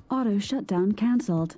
Auto shutdown cancelled.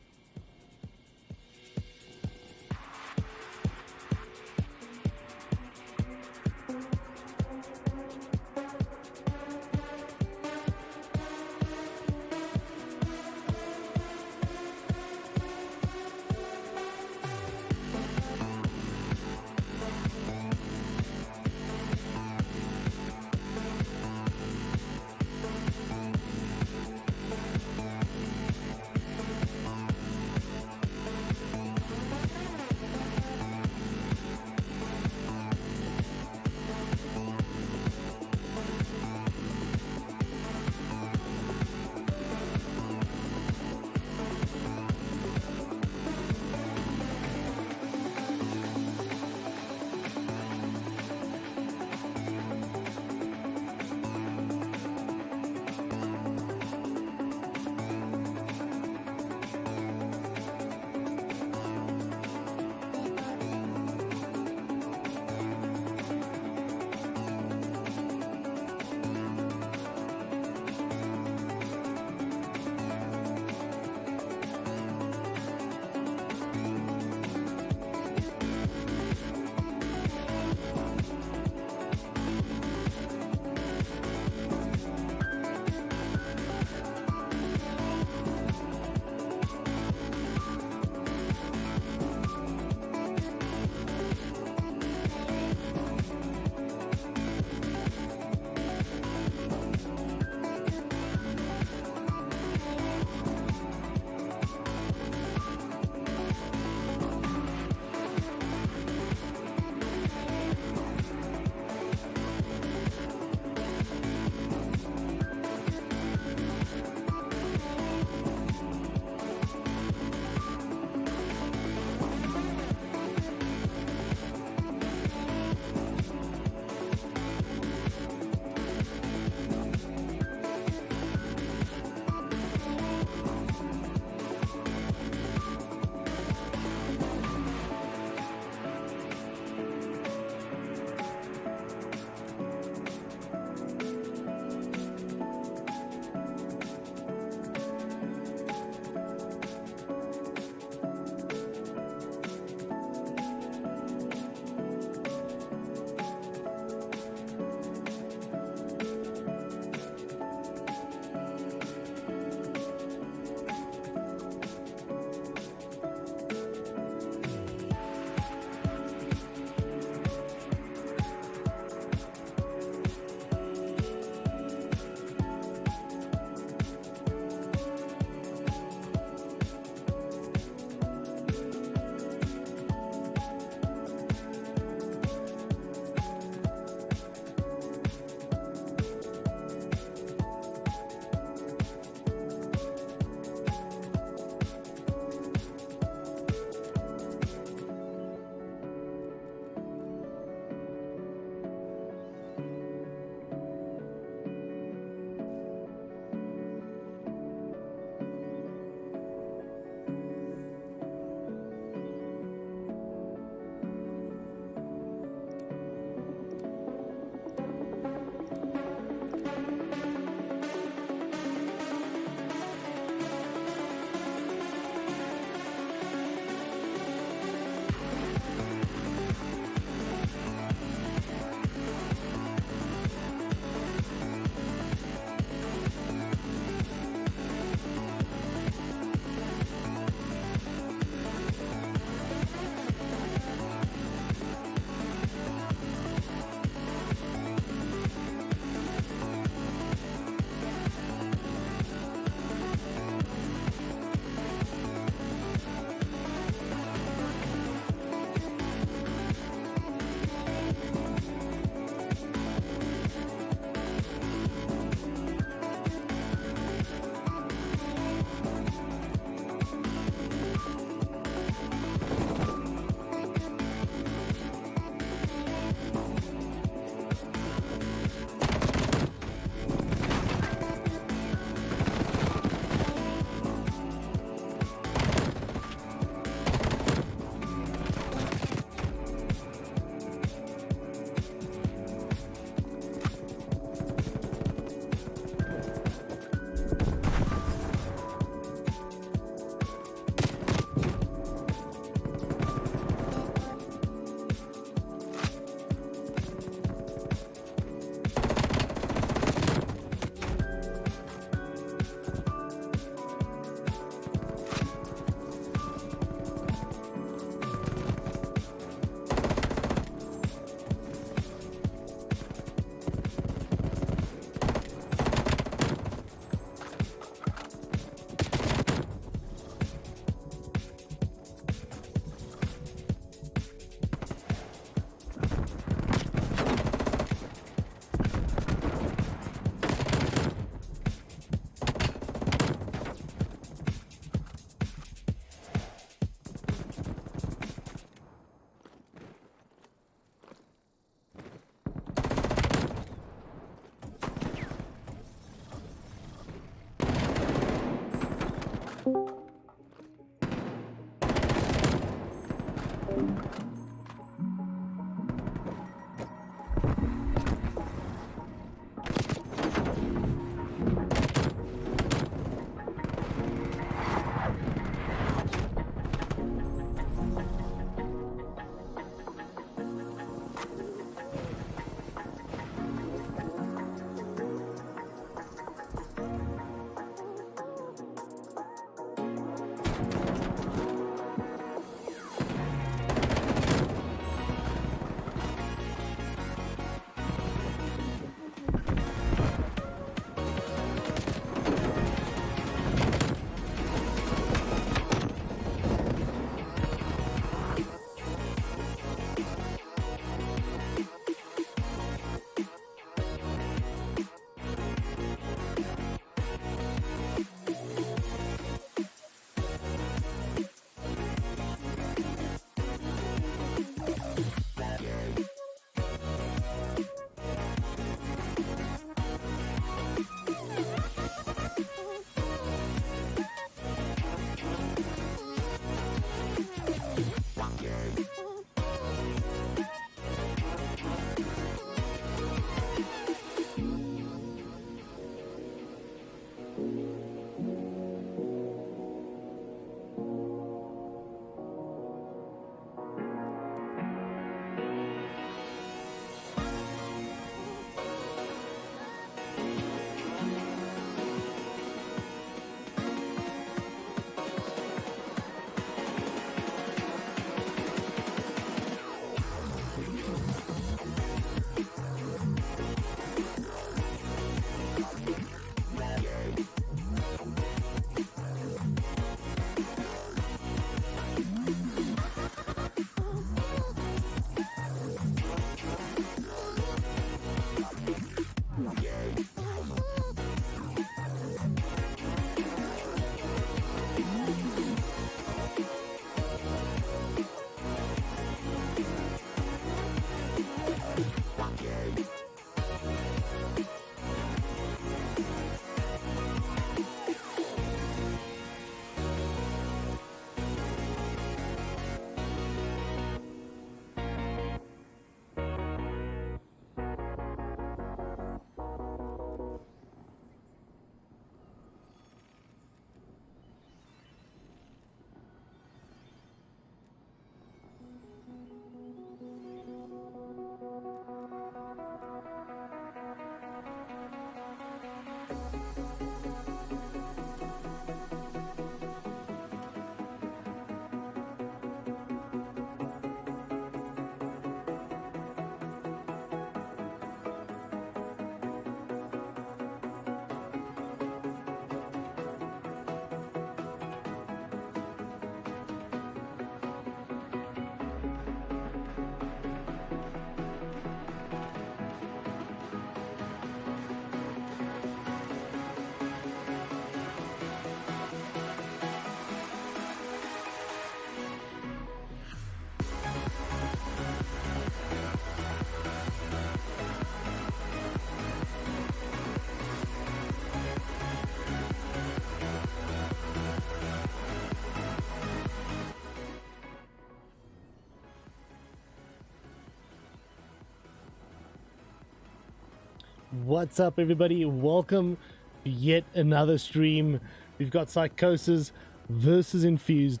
What's up, everybody? Welcome to yet another stream. We've got Psychosis versus Infused.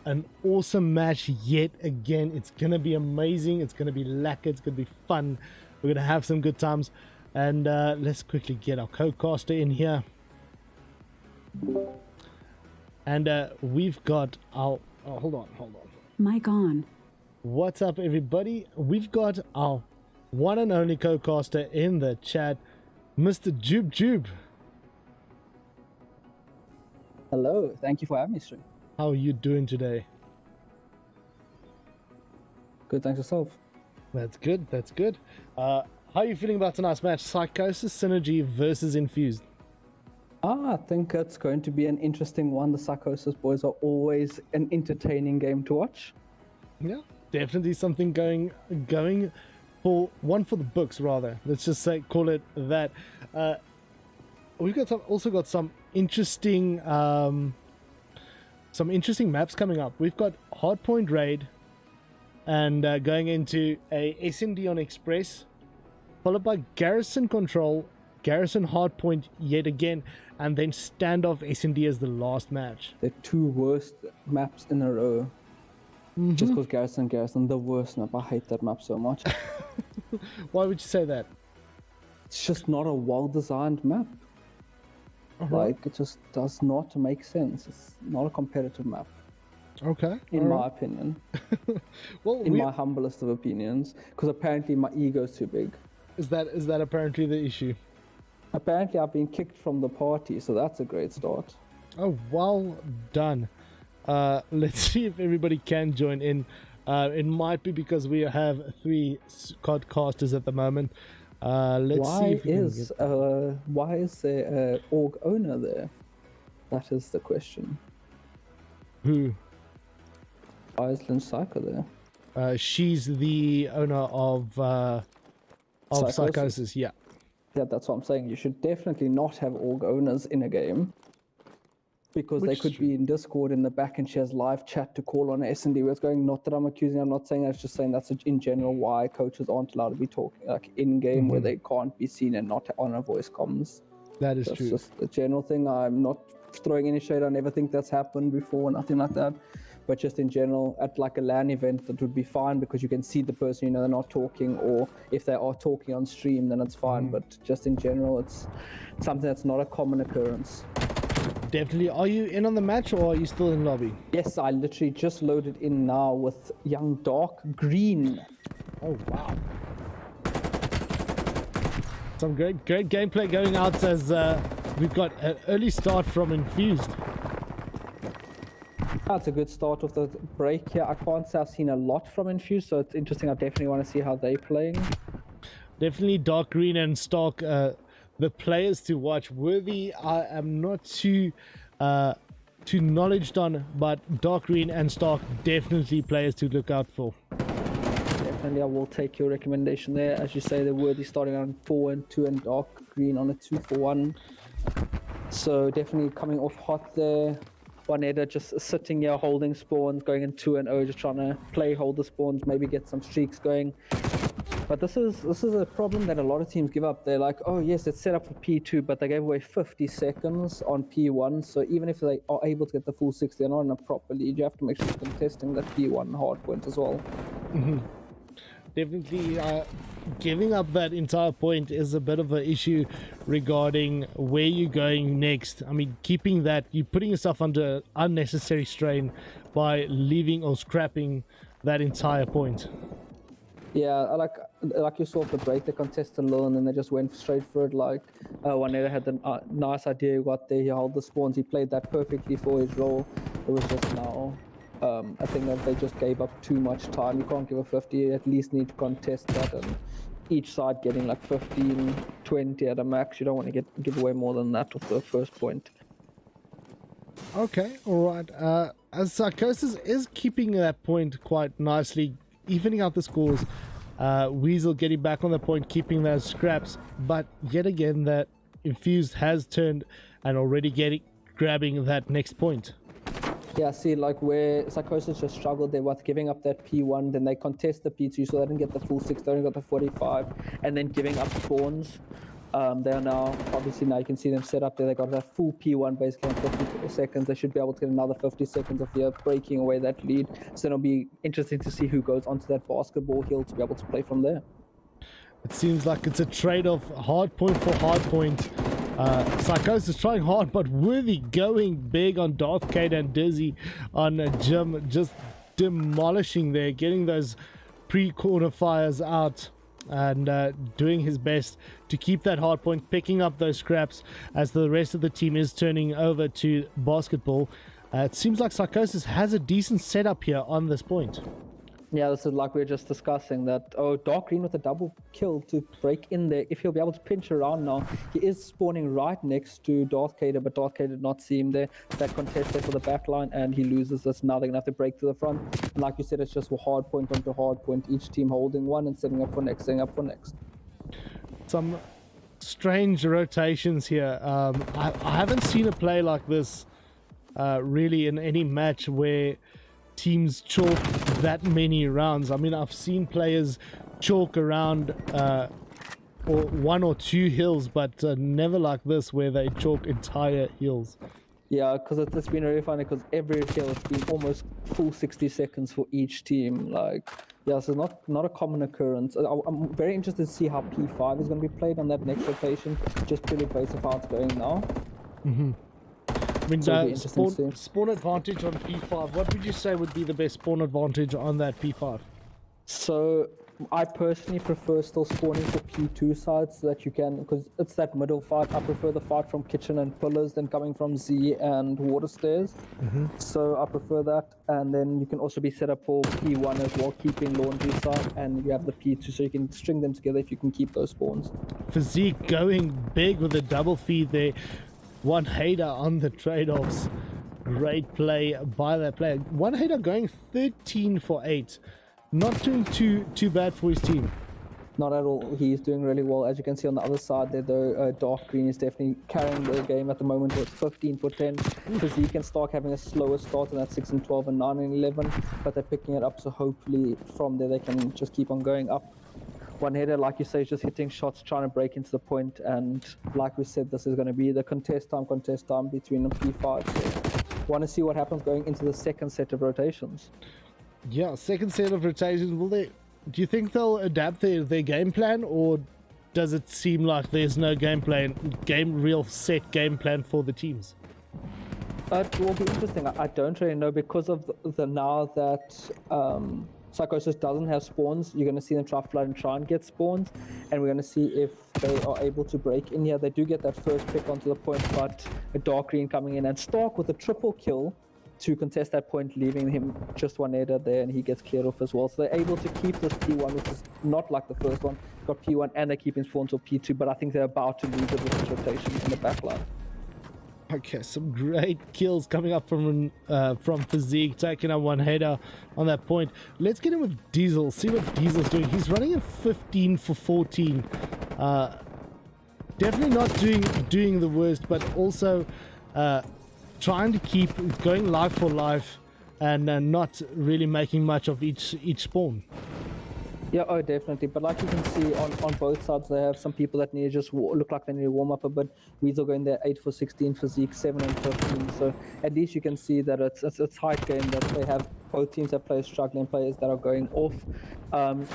An awesome match yet again. It's gonna be amazing. It's gonna be lacquer. It's gonna be fun. We're gonna have some good times. And let's quickly get our co-caster in here. And we've got our... Oh, hold on. Mic on. What's up, everybody? We've got our one and only co-caster in the chat, Mr. Jube. Hello, thank you for having me, stream. How are you doing today? Good, thanks yourself. That's good. How are you feeling about tonight's match? Psychosis Synergy versus Infused. I think it's going to be an interesting one. The Psychosis boys are always an entertaining game to watch. Yeah, definitely something going for one for the books, rather. Let's just say, call it that. We've got also got some interesting maps coming up. We've got Hardpoint Raid, and going into a S&D on Express, followed by Garrison Control, Garrison Hardpoint yet again, and then Standoff S&D as the last match. The two worst maps in a row. Just because Garrison, the worst map. I hate that map so much. Why would you say that? It's just not a well-designed map. Like, it just does not make sense. It's not a competitive map. Okay. In my opinion. Well, in my humblest of opinions. Because apparently my ego's too big. Is that apparently the issue? Apparently I've been kicked from the party, so that's a great start. Oh, well done. Let's see if everybody can join in. It might be because we have 3 podcasters at the moment. Let's see if why is there a org owner there? That is the question. Who? Why is Lynch Psycho there? She's the owner of Psychosis. Yeah. Yeah, that's what I'm saying. You should definitely not have org owners in a game. Because they could be in Discord in the back and she has live chat to call on S&D where it's going. Not that I'm accusing, I'm not saying that, it's just saying that's in general why coaches aren't allowed to be talking like in game where they can't be seen and not on a voice comms. That is That's true. just a general thing. I'm not throwing any shade. I never think that's happened before, nothing like that. But just in general, at like a LAN event, that would be fine because you can see the person, they're not talking, or if they are talking on stream, then it's fine. But just in general, it's something that's not a common occurrence. Definitely. Are you in on the match or are you still in lobby? Yes, I literally just loaded in now with young Dark Green. Oh, wow. Some great gameplay going out as we've got an early start from Infused. That's a good start of the break here. I can't say I've seen a lot from Infused, so it's interesting. I definitely want to see how they're playing. Definitely Dark Green and Stark, the players to watch. Worthy, I am not too knowledgeable on, but Dark Green and Stark definitely players to look out for. Definitely, I will take your recommendation there. As you say, they're Worthy starting on 4-2 and Dark Green on a 2-1. So definitely coming off hot there. Juaneda just sitting here holding spawns, going in 2-0, just trying to hold the spawns, maybe get some streaks going. But this is a problem that a lot of teams give up. They're like, oh yes, it's set up for P2, but they gave away 50 seconds on P1. So even if they are able to get the full 60, they're not in a proper lead. You have to make sure you're contesting that P1 hardpoint as well. Definitely giving up that entire point is a bit of an issue regarding where you're going next. I mean, keeping that, you're putting yourself under unnecessary strain by leaving or scrapping that entire point. Yeah, like you saw at the break, they contested a little and then they just went straight for it. Like Juaneda had a nice idea, he got there, he held the spawns, he played that perfectly for his role. It was just now I think that they just gave up too much time. You can't give a 50, you at least need to contest that, and each side getting like 15, 20 at a max. You don't want to give away more than that with the first point. Okay, alright. As Psychosis is keeping that point quite nicely, evening out the scores. Weasel getting back on the point, keeping those scraps, but yet again that Infused has turned and already grabbing that next point. Yeah, see, like where Psychosis just struggled there with giving up that P1, then they contest the P2, so they didn't get the full 6, they only got the 45, and then giving up spawns. They are now, obviously now you can see them set up there, they got that full P1 basically in 50 seconds. They should be able to get another 50 seconds of the breaking away that lead. So it'll be interesting to see who goes onto that basketball hill to be able to play from there. It seems like it's a trade-off, hard point for hard point. Psychosis trying hard, but Worthy going big on Darthcade and Dizzy on Jim, just demolishing there, getting those pre-corner fires out and doing his best to keep that hard point, picking up those scraps as the rest of the team is turning over to basketball. It seems like Psychosis has a decent setup here on this point. Yeah, this is like we were just discussing that, Dark Green with a double kill to break in there. If he'll be able to pinch around now, he is spawning right next to Darthcader, but Darthcader did not see him there. That contest there for the back line, and he loses this. Now they're going to have to break to the front. And like you said, it's just hard point onto hard point, each team holding one and setting up for next, Some strange rotations here. I haven't seen a play like this really in any match where teams chalk that many rounds. I mean, I've seen players chalk around or 1 or 2 hills, but never like this where they chalk entire hills. Yeah, because it's been really funny because every hill has been almost full 60 seconds for each team. Like, yeah, so not a common occurrence. I'm very interested to see how P5 is going to be played on that next rotation, just purely based on how it's going now. I mean, So it'll be interesting to see. spawn advantage on P5. What would you say would be the best spawn advantage on that P5? So I personally prefer still spawning for P2 sides so that you can, because it's that middle fight. I prefer the fight from kitchen and pillars than coming from Z and water stairs. So I prefer that. And then you can also be set up for P1 as well, keeping laundry side, and you have the P2, so you can string them together if you can keep those spawns. Physique going big with a double feed there. One hater on the trade-offs. Great play by that player. One hater going 13 for 8. Not doing too bad for his team. Not at all. He's doing really well. As you can see on the other side there, though, Dark Green is definitely carrying the game at the moment with 15 for 10. Physique and Stark having a slower start in that 6 and 12 and 9 and 11, but they're picking it up, so hopefully from there they can just keep on going up. One header, like you say, is just hitting shots, trying to break into the point, and like we said, this is going to be the contest time between the P5. So want to see what happens going into the second set of rotations. Yeah, second set of rotations. Do you think they'll adapt their game plan, or does it seem like there's no real set game plan for the teams? It will be interesting. I don't really know, because of the now that Psychosis doesn't have spawns, you're going to see them try and get spawns, and we're going to see if they are able to break in here. They do get that first pick onto the point, but a Dark Green coming in, and Stark with a triple kill to contest that point, leaving him just one header there, and he gets cleared off as well. So they're able to keep this P1, which is not like the first one. Got P1 and they're keeping spawns or P2, but I think they're about to lose it with this rotation in the backline. Okay, some great kills coming up from Physique, taking out one header on that point. Let's get in with Diesel, see what Diesel's doing. He's running a 15 for 14. Definitely not doing the worst, but also trying to keep going life for life and not really making much of each spawn. Yeah, oh, definitely. But like you can see on both sides, they have some people that need to just look like they need to warm up a bit. Weasel going there 8 for 16, Physique 7 and 15. So at least you can see that it's a tight game, that they have both teams have players struggling, players that are going off.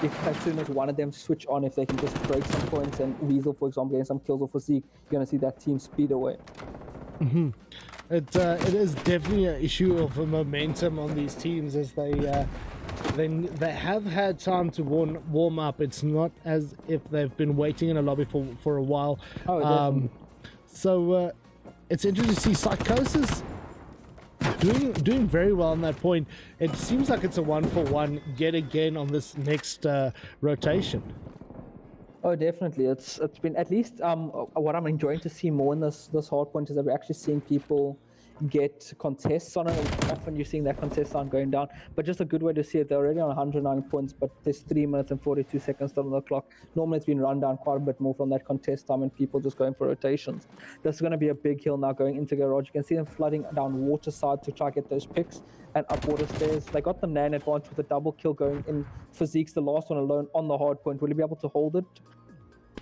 If as soon as one of them switch on, if they can just break some points, and Weasel, for example, getting some kills off Physique, you're going to see that team speed away. It is definitely an issue of momentum on these teams, as they have had time to warm up. It's not as if they've been waiting in a lobby for a while. So it's interesting to see Psychosis doing very well on that point. It seems like it's a 1-for-1 yet again on this next rotation. Oh, definitely. It's been, at least what I'm enjoying to see more in this hard point is that we're actually seeing people get contests on it, and often you're seeing that contest time going down, but just a good way to see it. They're already on 109 points, but there's 3 minutes and 42 seconds still on the clock. Normally it's been run down quite a bit more from that contest time and people just going for rotations. This is going to be a big hill now going into garage. You can see them flooding down water side to try to get those picks, and up water stairs. They got the nan advantage with a double kill going in. Physique's the last one alone on the hard point. Will he be able to hold it?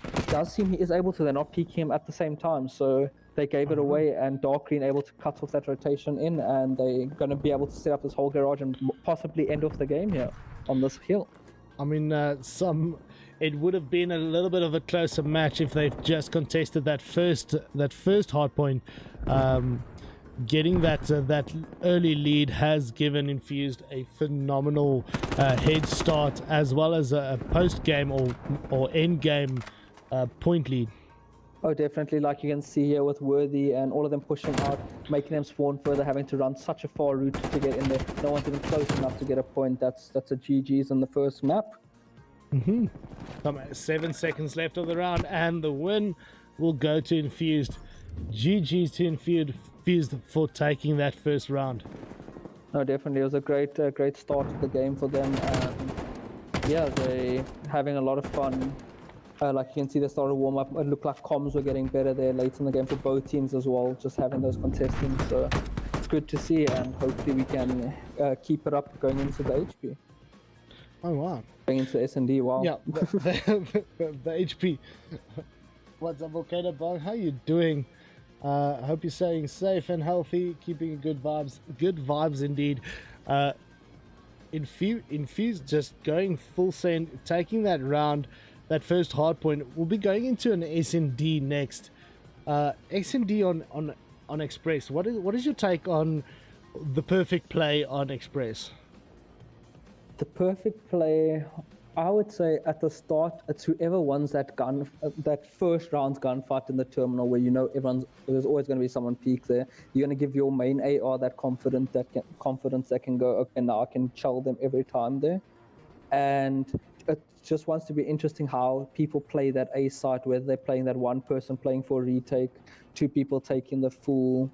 It does seem he is able to. They're not peeking him at the same time, so they gave it away, and Dark Green able to cut off that rotation in, and they're going to be able to set up this whole garage and possibly end off the game here on this hill. I mean, it would have been a little bit of a closer match if they've just contested that first hard point. Getting that early lead has given Infused a phenomenal head start, as well as a post game or end game point lead. Oh, definitely. Like you can see here with Worthy and all of them pushing out, making them spawn further, having to run such a far route to get in there. No one's even close enough to get a point. That's a GG's on the first map. 7 seconds left of the round, and the win will go to Infused. GG's to Infused for taking that first round. No, definitely. It was a great start to the game for them. Yeah, they having a lot of fun. Like you can see, they started warm up. It looked like comms were getting better there late in the game for both teams as well, just having those contestants. So it's good to see, and hopefully we can keep it up going into the HP. Oh wow. Going into the S&D, wow. Yeah, the HP. What's up, Volcano Bong? How you doing? Hope you're staying safe and healthy, keeping good vibes indeed. Infused just going full send, taking that round, that first hard point. We'll be going into an S&D next. S&D on Express. What is your take on the perfect play on Express? The perfect play, I would say at the start, it's whoever wins that first round's gunfight in the terminal, where you know there's always going to be someone peek there. You're going to give your main AR that confidence that can go, okay, now I can chill them every time there. And it just wants to be interesting how people play that A site, whether they're playing that one person playing for a retake, two people taking the full.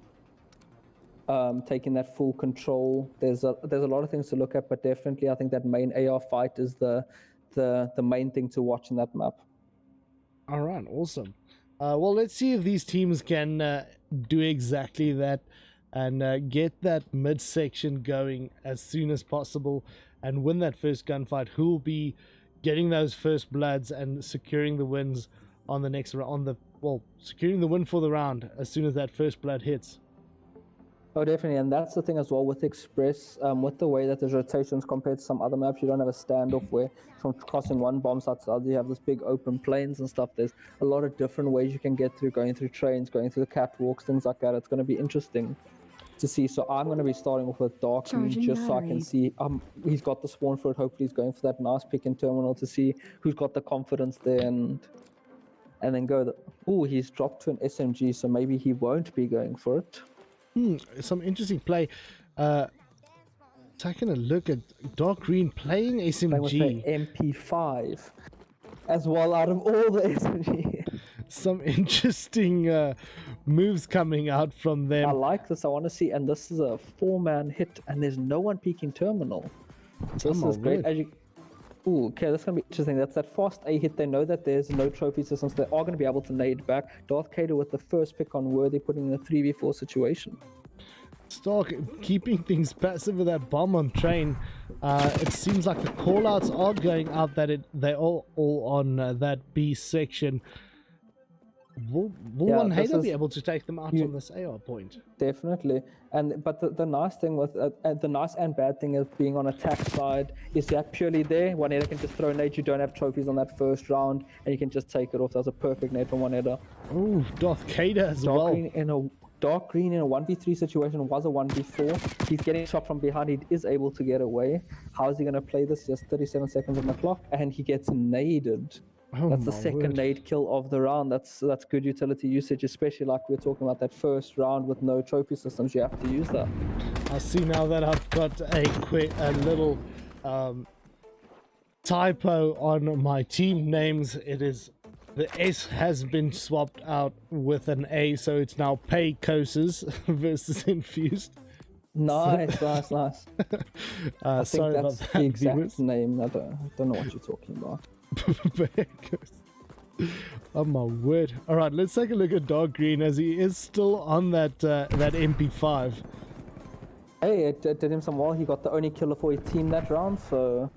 Taking that full control. There's a lot of things to look at, but definitely I think that main AR fight is the main thing to watch in that map. All right, awesome. Well, let's see if these teams can do exactly that and get that midsection going as soon as possible and win that first gunfight. Who will be getting those first bloods and securing the wins on the next round? Securing the win for the round as soon as that first blood hits. Oh, definitely, and that's the thing as well with Express, with the way that there's rotations compared to some other maps. You don't have a standoff where from crossing one bomb site to the other, you have this big open plains and stuff. There's a lot of different ways you can get through, going through trains, going through the catwalks, things like that. It's going to be interesting to see. So I'm going to be starting off with Dark Green just so I can see. He's got the spawn for it. Hopefully he's going for that nice pick in terminal to see who's got the confidence there and then go. He's dropped to an SMG, so maybe he won't be going for it. Some interesting play. Taking a look at Dark Green playing SMG. Playing with the MP5 as well out of all the SMG. Some interesting moves coming out from them. I like this. I want to see, and this is a 4-man hit, and there's no one peeking terminal. So this is great. Okay, that's going to be interesting. That's that fast A hit. They know that there's no trophy systems. They are going to be able to nade back. Darth Vader with the first pick on Worthy, putting in a 3v4 situation. Stark keeping things passive with that bomb on train. It seems like the callouts are going out that they're all on that B section. Will one hater be able to take them out on this AR point? Definitely. But the nice thing with the nice and bad thing of being on attack side is that purely there, one header can just throw a nade. You don't have trophies on that first round, and you can just take it off. That's a perfect nade from one header. Ooh, Darth Vader as well. Dark Green in a 1v3 situation was a 1v4. He's getting shot from behind. He is able to get away. How is he going to play this? Just 37 seconds on the clock, and he gets naded. That's the second nade kill of the round. That's good utility usage, especially like we're talking about that first round with no trophy systems. You have to use that. I see now that I've got a little typo on my team names. It is the S has been swapped out with an A, so it's now Psychosis versus Infused. Nice. I think that's the exact name. I don't know what you're talking about. Oh my word. All right, let's take a look at Dark Green as he is still on that MP5. Hey, it did him some well. He got the only killer for his team that round, so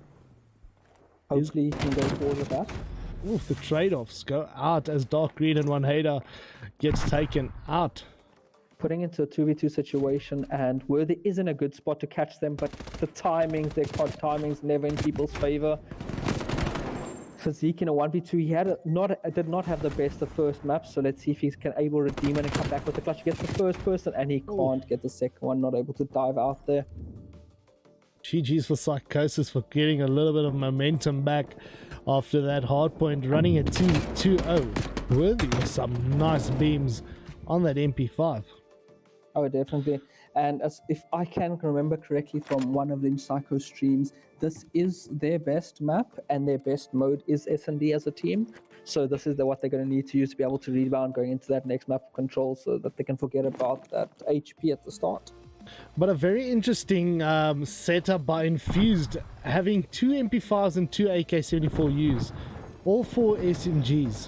hopefully he can go forward with that. Ooh, the trade-offs go out as Dark Green and one hater gets taken out. Putting into a 2v2 situation, and Worthy is in a good spot to catch them, but the timings, their COD timings, never in people's favor. Physique in a 1v2, he did not have the best of first map, so let's see if he's able to redeem it and come back with the clutch. He gets the first person, and he can't get the second one, not able to dive out there. GG's for Psychosis for getting a little bit of momentum back after that hard point, running a 2-0. Worthy with some nice beams on that MP5. Oh, definitely. And if I can remember correctly from one of the Psycho streams, this is their best map and their best mode is S&D as a team. So this is what they're going to need to use to be able to rebound going into that next map of control, so that they can forget about that HP at the start. But a very interesting setup by Infused, having 2 MP5s and 2 AK-74Us, all 4 SMGs.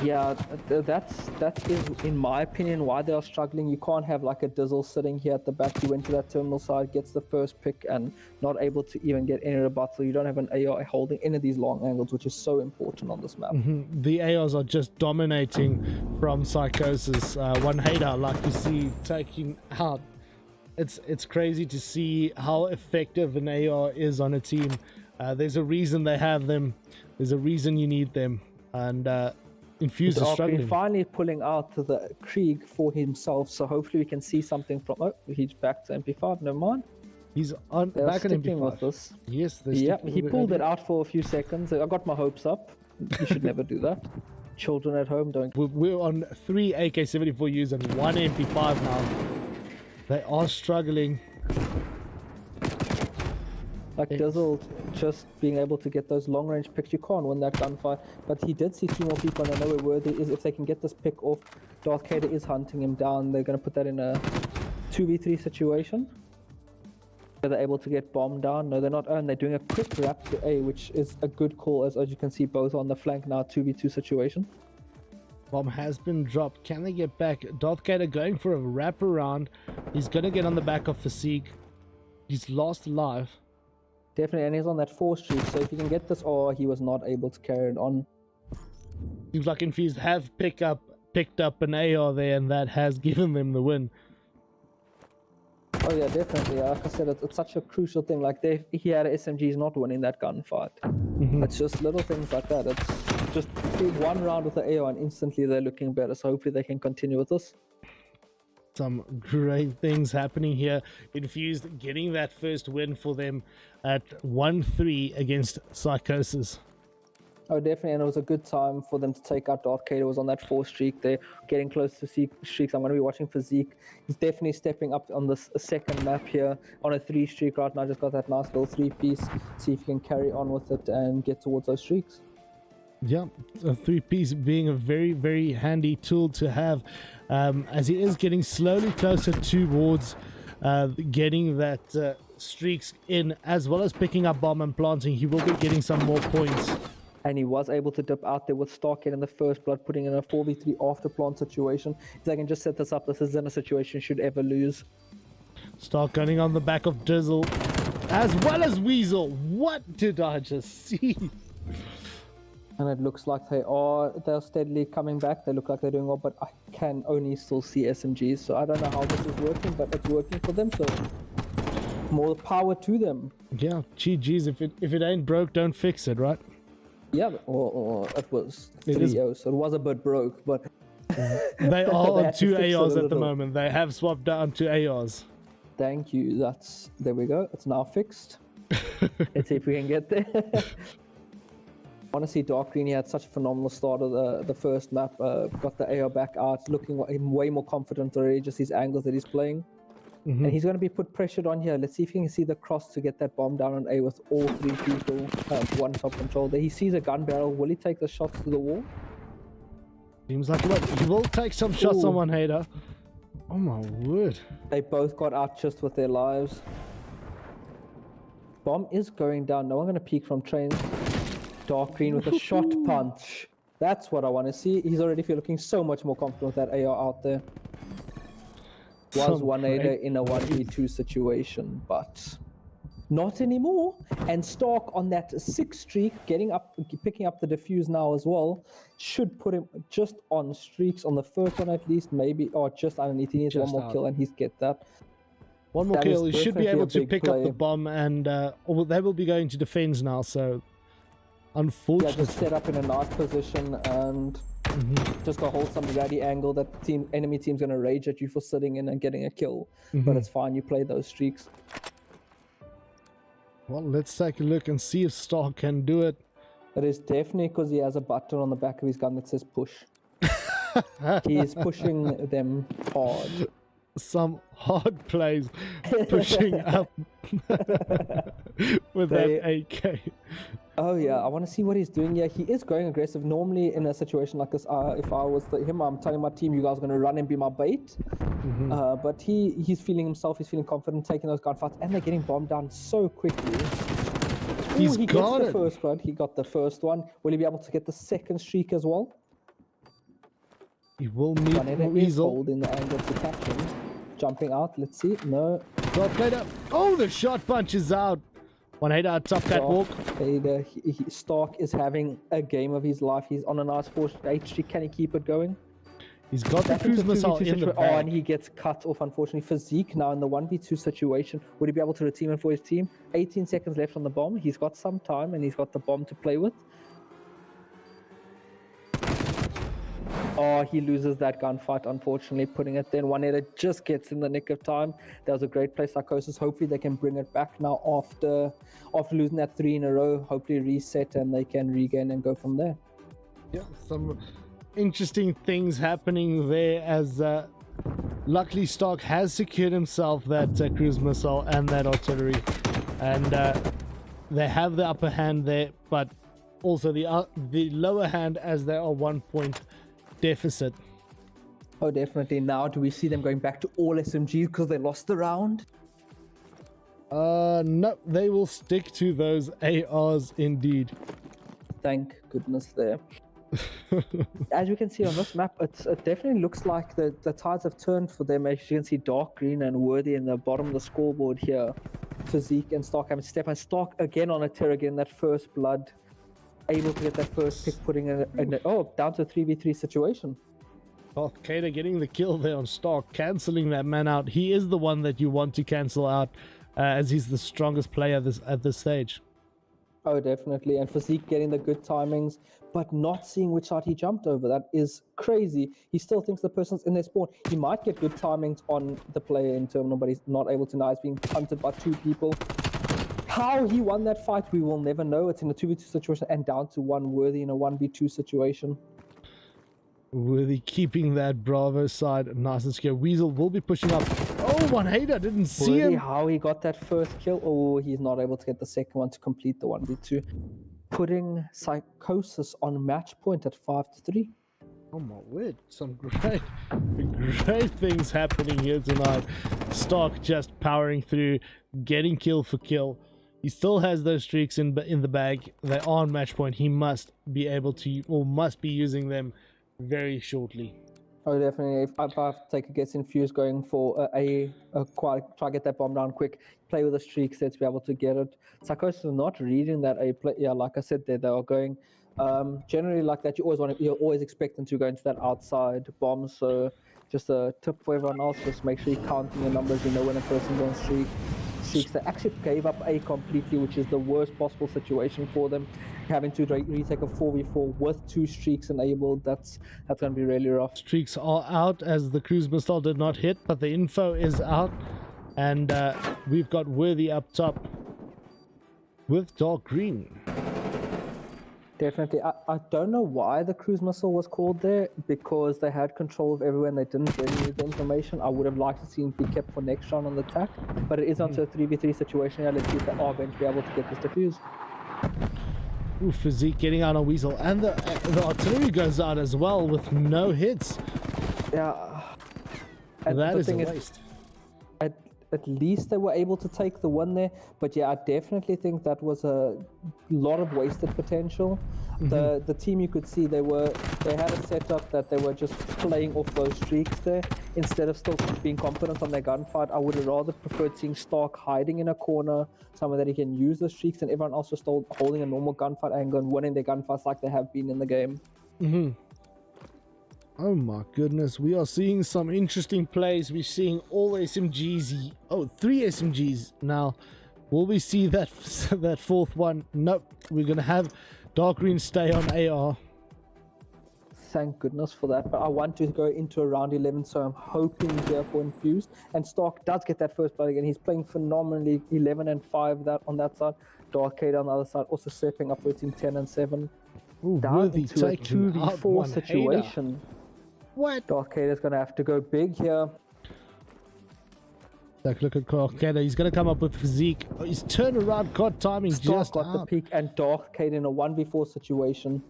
Yeah, that is, in my opinion, why they are struggling. You can't have like a Dizzle sitting here at the back. He went to that terminal side, gets the first pick, and not able to even get any rebuttal. You don't have an AR holding any of these long angles, which is so important on this map. The ARs are just dominating from Psychosis. One hater, like you see, taking out. It's crazy to see how effective an AR is on a team. There's a reason they have them. There's a reason you need them. And Infused is struggling. Finally pulling out the Krieg for himself, so hopefully we can see something from. Oh, he's back to MP5. Never mind. He's on They're back in sticking MP5. with this. Yes, Yeah, he pulled it out for a few seconds. I got my hopes up. You should never do that. Children at home don't. We're on 3 AK-74Us and 1 MP5 now. They are struggling. Like Dizzle just being able to get those long range picks, you can't win that gunfight. But he did see 2 more people, and I know where Worthy is. If they can get this pick off, Darth Kader is hunting him down. They're going to put that in a 2v3 situation. Are they able to get bomb down? No, they're not. And they're doing a quick wrap to A, which is a good call, as you can see both on the flank now, 2v2 situation. Bomb has been dropped. Can they get back? Darth Kader going for a wraparound. He's going to get on the back of Physique. He's lost alive. Definitely, and he's on that 4 streak, so if you can get this, or he was not able to carry it on. Seems like Infused have picked up an AR there, and that has given them the win. Oh yeah, definitely. Like I said, it's such a crucial thing. Like he had an SMG, he's not winning that gunfight. It's just little things like that. It's just one round with the AR, and instantly they're looking better. So hopefully they can continue with this. Some great things happening here. Infused getting that first win for them at 1-3 against Psychosis. Oh, definitely, and it was a good time for them to take out Darth Kader. Was on that 4 streak. They're getting close to streaks. I'm going to be watching Physique. He's definitely stepping up on this second map here on a 3 streak right now. Just got that nice little 3-piece. See if he can carry on with it and get towards those streaks. Yeah, a 3-piece being a very, very handy tool to have, as he is getting slowly closer towards getting that streaks in, as well as picking up bomb and planting. He will be getting some more points. And he was able to dip out there with Starkhead in the first blood, putting in a 4v3 after plant situation. If they can just set this up, this isn't a situation should ever lose. Stark gunning on the back of Dizzle, as well as Weasel. What did I just see? And it looks like they're steadily coming back. They look like they're doing well, but I can only still see SMGs. So I don't know how this is working, but it's working for them. So more power to them. Yeah, GG's. If it ain't broke, don't fix it, right? Yeah, or it was 3-0, so it was a bit broke, but they are on 2 ARs at the little. moment. They have swapped down to ARs. Thank you. There we go. It's now fixed. Let's see if we can get there. Honestly, Dark Green, he had such a phenomenal start of the first map. Got the AR back out, looking way more confident already, just his angles that he's playing. And he's going to be put pressured on here. Let's see if he can see the cross to get that bomb down on A with all 3 people. One top control there. He sees a gun barrel. Will he take the shots to the wall? Seems like what? He will take some shots on one hater. Oh my word. They both got out just with their lives. Bomb is going down. No one going to peek from trains. Dark Green with a shot punch. That's what I want to see. He's already looking so much more confident with that AR out there. Was 1-8 in a 1v2 situation, but not anymore. And Stark on that 6 streak, picking up the defuse now as well, should put him just on streaks on the first one at least, maybe, or just underneath. He needs Just one more out. kill and he's get that. One more That kill. is He should be definitely able a to big pick up the play. bomb, and they will be going to defense now. So, Yeah, unfortunately, just set up in a nice position and just go hold some ready angle that enemy team's gonna rage at you for sitting in and getting a kill. But it's fine, you play those streaks. well, let's take a look and see if Stark can do it. It is definitely because he has a button on the back of his gun that says push. He is pushing them hard. Some hard plays, pushing up with that AK. Oh yeah, I want to see what he's doing here. He is going aggressive. Normally in a situation like this, if I was him, I'm telling my team, you guys are going to run and be my bait. But he's feeling himself, he's feeling confident, taking those gunfights, and they're getting bombed down so quickly. He's He got gets it. the first blood. He got the first one. Will he be able to get the second streak as well? He will meet One is Weasel. holding the angle to catch him. Jumping out, let's see. No. Well played up. Oh, the shot punches out. 1-8 top catwalk. Stark is having a game of his life. He's on a nice 4-8 streak. Can he keep it going? He's got the Back into cruise missile 2v2 in the situa- Oh, and bag. he gets cut off, unfortunately. Physique now in the 1v2 situation. Would he be able to reteam it for his team? 18 seconds left on the bomb. He's got some time, and he's got the bomb to play with. Oh, he loses that gunfight, unfortunately, putting it then. 1-8 just gets in the nick of time. That was a great play, Psychosis. Hopefully they can bring it back now after losing that 3 in a row. Hopefully reset and they can regain and go from there. Yeah, some interesting things happening there as luckily Stark has secured himself that cruise missile and that artillery, and they have the upper hand there, but also the lower hand as they are 1 point deficit. Oh, definitely. Now, do we see them going back to all SMGs because they lost the round? No, they will stick to those ARs indeed. Thank goodness there. As you can see on this map, it definitely looks like the tides have turned for them. As you can see, Dark Green and Worthy in the bottom of the scoreboard here. Physique and Stark having to step, and Stark again on a tear again, that first blood. Able to get that first pick, putting down to a 3v3 situation. Kader getting the kill there on Stark, cancelling that man out. He is the one that you want to cancel out, as he's the strongest player at this stage. Oh, definitely. And Physique getting the good timings, but not seeing which side he jumped over. That is crazy. He still thinks the person's in their spawn. He might get good timings on the player in terminal, but he's not able to now. He's being punted by 2 people. How he won that fight, we will never know. It's in a 2v2 situation and down to 1 Worthy in a 1v2 situation. Worthy keeping that Bravo side nice and secure. Weasel will be pushing up. Oh, 1-8, I didn't see Worthy, him. how he got that first kill. Oh, he's not able to get the second one to complete the 1v2. Putting Psychosis on match point at 5-3. Oh my word, some great things happening here tonight. Stark just powering through, getting kill for kill. He still has those streaks in the bag. They are on match point. He must be able to, or must be using them very shortly. Oh, definitely. If I have to take a guess, Infused going for try to get that bomb down quick, play with the streaks there to be able to get it. Psychosis is not reading that A play. Yeah, like I said, they are going. Generally like that, you always expect them to go into that outside bomb. So just a tip for everyone else: just make sure you're counting your numbers. You know when a person's on streaks. They actually gave up A completely, which is the worst possible situation for them. Having to retake a 4v4 with 2 streaks enabled, that's going to be really rough. Streaks are out as the cruise missile did not hit, but the info is out, and we've got Worthy up top with Dark Green. Definitely. I don't know why the cruise missile was called there, because they had control of everywhere and they didn't really need the information. I would have liked to see it be kept for next round on the attack, but it is onto a 3v3 situation here. Let's see if they are going to be able to get this defused. Ooh, Physique getting out on Weasel, and the artillery goes out as well with no hits. Yeah. And That the is a thing waste. At least they were able to take the win there, but yeah, I definitely think that was a lot of wasted potential. The team, you could see they had a setup that they were just playing off those streaks there instead of still being confident on their gunfight. I would have rather preferred seeing Stark hiding in a corner somewhere that he can use the streaks, and everyone else just still holding a normal gunfight angle and winning their gunfights like they have been in the game. Oh my goodness, we are seeing some interesting plays. We're seeing all SMGs. Oh, 3 SMGs now. Will we see that that 4th one? Nope. We're gonna have Dark Green stay on AR. Thank goodness for that, but I want to go into a round 11, so I'm hoping here for Infused. And Stark does get that first blood again. He's playing phenomenally, 11 and 5 that on that side. Darkade on the other side, also stepping up between 10 and 7. Ooh, Down Worthy into a taking out 2v4 1-8. situation. What? Darkade is going to have to go big here. Look at Kader. He's gonna come up with Physique. Oh, his turnaround card timing Stark just got the out. peak, and Darkade in a 1v4 situation.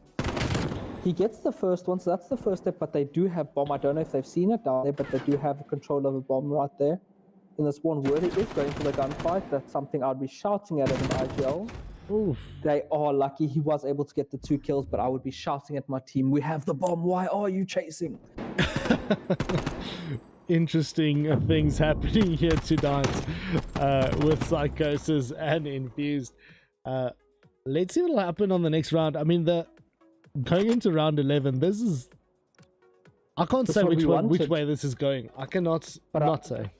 He gets the first one, so that's the first step, but they do have bomb. I don't know if they've seen it down there, but they do have control of a bomb right there. In the spawn, Worthy is going for the gunfight. That's something I'd be shouting at him in IGL. Oof. They are lucky he was able to get the 2 kills, but I would be shouting at my team, we have the bomb, why are you chasing? Interesting things happening here tonight with Psychosis and Infused. Let's see what will happen on the next round. I mean, going into round 11, this is... I can't say which way this is going. I cannot say.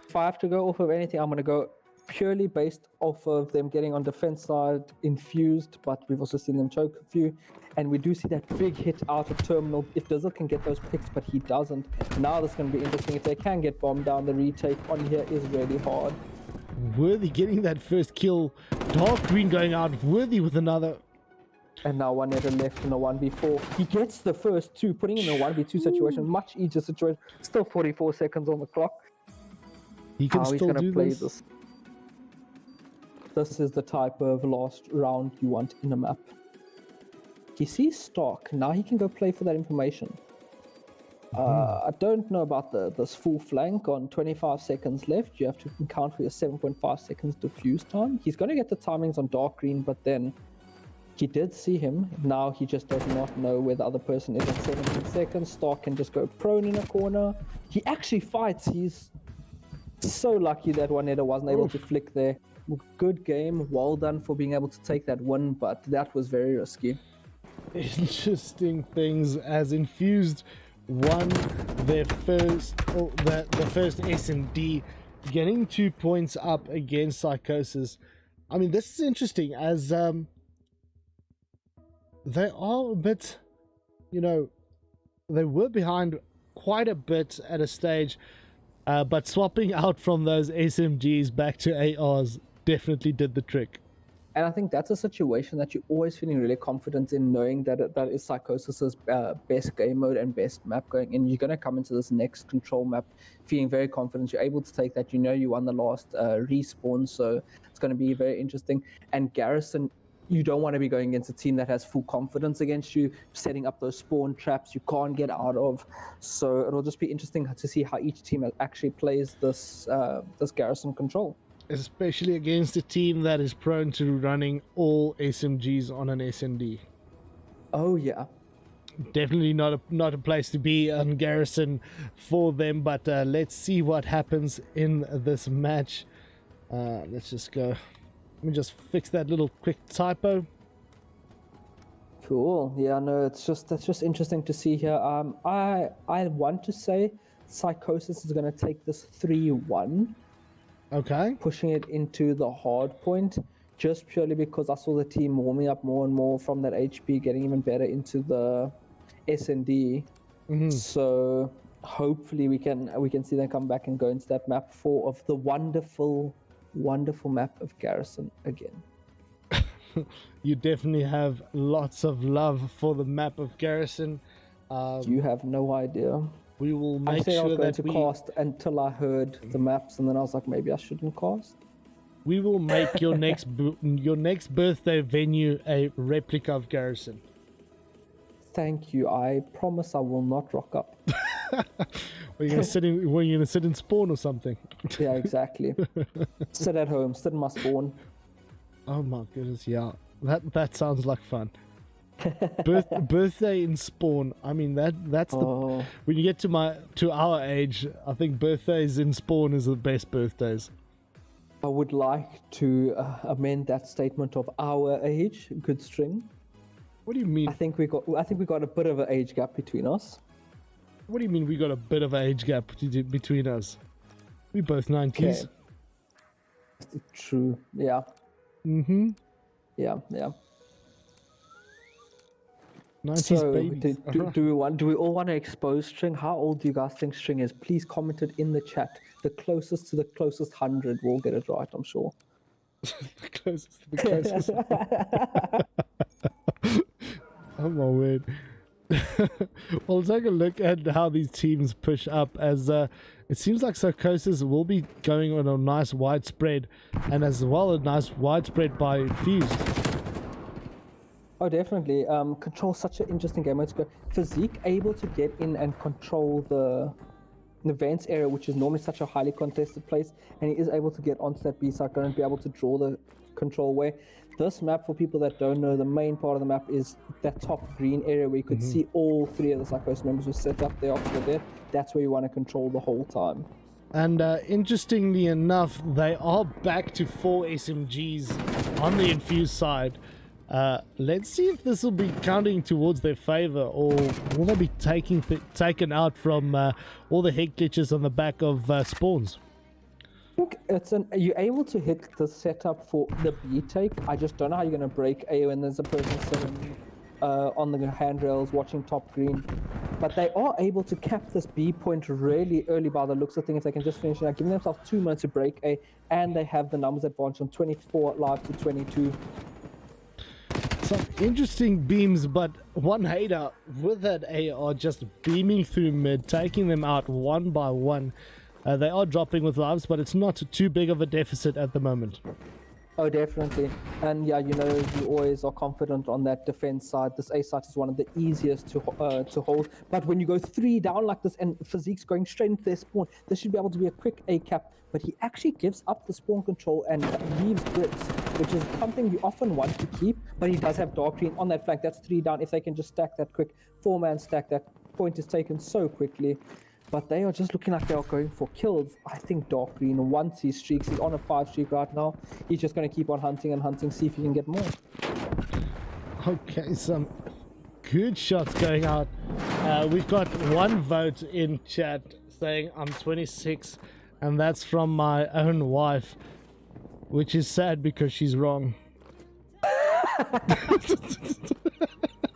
If I have to go off of anything, I'm going to go purely based off of them getting on defense side, Infused, but we've also seen them choke a few. And we do see that big hit out of Terminal. If Dizzle can get those picks, but he doesn't. Now this is going to be interesting. If they can get bombed down, the retake on here is really hard. Worthy getting that first kill. Dark Green going out. Worthy with another. And now one netter left in a 1v4. He gets the first 2, putting him in a 1v2 situation. Much easier situation. Still 44 seconds on the clock. He can How still he's do play this. This is the type of last round you want in a map. He sees Stark. Now he can go play for that information. I don't know about this full flank on 25 seconds left. You have to count for your 7.5 seconds diffuse time. He's going to get the timings on Dark Green, but then he did see him. Now he just does not know where the other person is at 17 seconds. Stark can just go prone in a corner. He actually fights. He's so lucky that one netter wasn't able to flick there. Good game. Well done for being able to take that win, but that was very risky. Interesting things as Infused won their first, the first S&D, getting 2 points up against Psychosis. I mean, this is interesting as they are a bit, they were behind quite a bit at a stage, but swapping out from those SMGs back to ARs definitely did the trick. And I think that's a situation that you're always feeling really confident in, knowing that that is Psychosis's best game mode and best map going in. You're going to come into this next control map feeling very confident. You're able to take that. You know you won the last respawn, so it's going to be very interesting. And Garrison, you don't want to be going against a team that has full confidence against you, setting up those spawn traps you can't get out of. So it'll just be interesting to see how each team actually plays this Garrison control. Especially against a team that is prone to running all SMGs on an SND. Oh yeah. Definitely not a place to be on Garrison for them, but let's see what happens in this match. Let's just go. Let me just fix that little quick typo. Cool. Yeah, no, that's just interesting to see here. I want to say Psychosis is going to take this 3-1. Okay. Pushing it into the hard point, just purely because I saw the team warming up more and more from that HP, getting even better into the S&D. So hopefully we can see them come back and go into that map 4 of the wonderful map of Garrison again. You definitely have lots of love for the map of Garrison. You have no idea. We will make I said sure I was going that to cast until I heard the maps, and then I was like, maybe I shouldn't cast. we will make your next birthday venue a replica of Garrison. Thank you. I promise I will not rock up. Were you gonna sit in spawn or something? Yeah, exactly. Sit at home, sit in my spawn. Oh my goodness, yeah. That sounds like fun. Birthday in spawn. I mean that's the when you get to our age, I think birthdays in spawn is the best birthdays. I would like to amend that statement of our age. Good string. What do you mean? I think we got a bit of an age gap between us. What do you mean we got a bit of an age gap between us? We both 90s. Okay. True. Yeah. Yeah. 90s so babies. do we all want to expose String? How old do you guys think String is? Please comment it in the chat. The closest to the closest 100 will get it right, I'm sure. The closest to the closest. Oh my word. Well, take a look at how these teams push up, as it seems like Psychosis will be going on a nice widespread, and as well a nice widespread by Infused. Oh, definitely. Control such an interesting game. Let's go. Physique able to get in and control the vents area, which is normally such a highly contested place, and he is able to get onto that B side and be able to draw the control where this map, for people that don't know, the main part of the map is that top green area where you could see all 3 of the Psychosis members who set up there after the death. That's where you want to control the whole time. And interestingly enough, they are back to 4 SMGs on the Infused side. Let's see if this will be counting towards their favor, or will they be taken out from all the head glitches on the back of spawns? I think you're able to hit the setup for the B take. I just don't know how you're going to break A when there's a person sitting on the handrails watching top green. But they are able to cap this B point really early by the looks of things. If they can just finish it, giving themselves 2 minutes to break A, and they have the numbers advantage from 24 lives to 22. Some interesting beams, but one hater with that AR just beaming through mid, taking them out one by one. They are dropping with lives, but it's not too big of a deficit at the moment. Oh, definitely. And yeah, you know, you always are confident on that defense side. This A site is one of the easiest to hold. But when you go 3 down like this and Physique's going straight into their spawn, this should be able to be a quick A cap. But he actually gives up the spawn control and leaves bricks, which is something you often want to keep. But he does have dark green on that flank. That's 3 down. If they can just stack that quick 4-man stack, that point is taken so quickly. But they are just looking like they are going for kills. I think dark green, once he streaks, he's on a 5 streak right now. He's just going to keep on hunting and hunting, see if he can get more. Okay, some good shots going out. We've got 1 vote in chat saying I'm 26, and that's from my own wife, which is sad because she's wrong.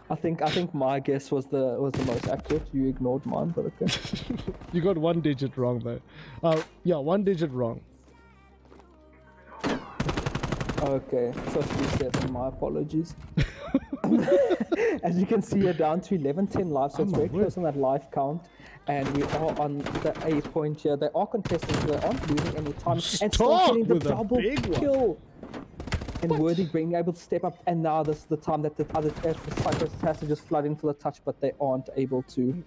I think my guess was the most accurate. You ignored mine, but okay. You got 1 digit wrong though. Yeah, 1 digit wrong. Okay, 57. My apologies. As you can see, you're down to 11-10 lives, so it's very close on that life count. And we are on the A point here. They are contesting, so they aren't losing any time. And still getting the double kill. And Worthy being able to step up, and now this is the time that the other Psychosis has to just flood in for the touch, but they aren't able to.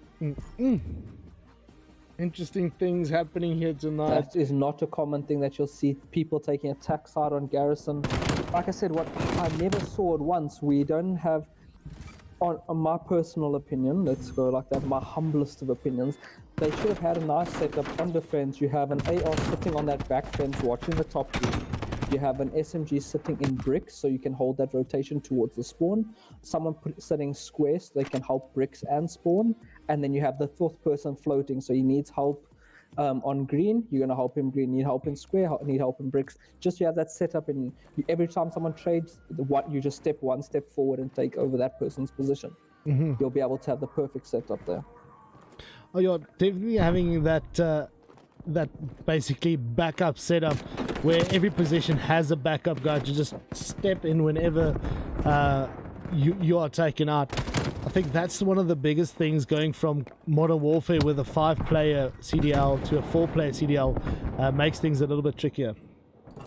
Interesting things happening here tonight. That is not a common thing that you'll see people taking attack side on Garrison. Like I said, what I never saw it once. We don't have, on my personal opinion, let's go like that, my humblest of opinions, they should have had a nice setup on defense. You have an AR sitting on that back fence watching the top group. You have an SMG sitting in bricks, so you can hold that rotation towards the spawn. Someone sitting square, so they can help bricks and spawn. And then you have the 4th person floating, so he needs help on green. You're going to help him green. Need help in square, need help in bricks. Just you have that setup, and every time someone trades, you just step 1 step forward and take over that person's position. You'll be able to have the perfect setup there. Oh, you're definitely having that basically backup setup where every position has a backup guy to just step in whenever you are taken out. I think that's one of the biggest things going from Modern Warfare with a 5-player CDL to a 4-player CDL makes things a little bit trickier.